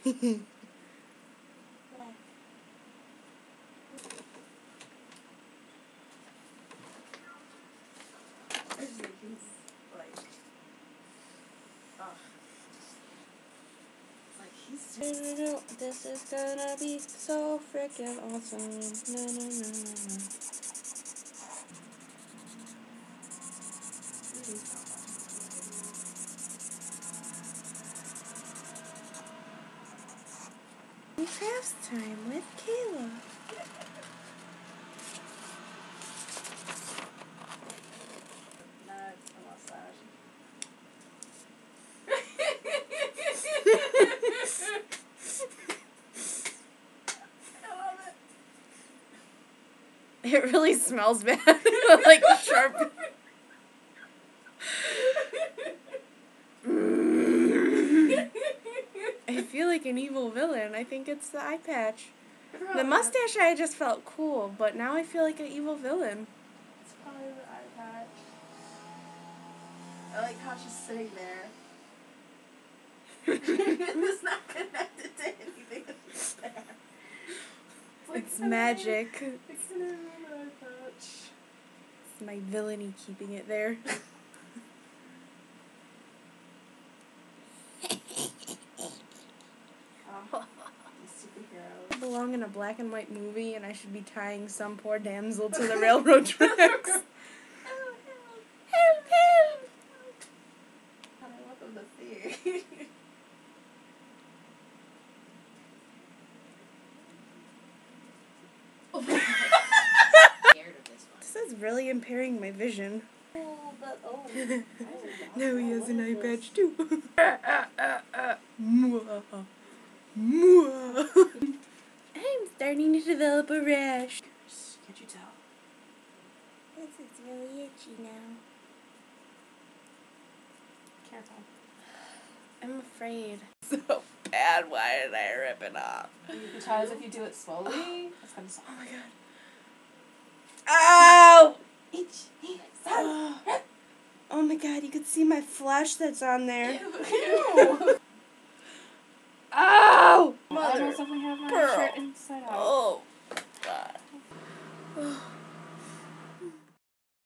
This is gonna be so freaking awesome. Na, na, na, na, na. Crafts time with Kayla. It really smells bad. Like sharp. I feel like an evil villain. I think it's the eye patch. The mustache I just felt cool, but now I feel like an evil villain. It's probably the eye patch. I like how she's sitting there. It's not connected to anything. It's there. It's magic. It's an eye patch. It's my villainy keeping it there. I belong in a black and white movie, and I should be tying some poor damsel to the railroad tracks. Help, help! I want them to see. This is really impairing my vision. Oh, but Now he has an eye patch too. I'm starting to develop a rash. Can't you tell? This is really itchy now. Careful. I'm afraid. So bad. Why did I rip it off? Because if you do it slowly, it's gonna stop. Oh my god. Ow! Oh my god, you could see my flesh that's on there. Ew. Ow! I don't definitely have my shirt inside out.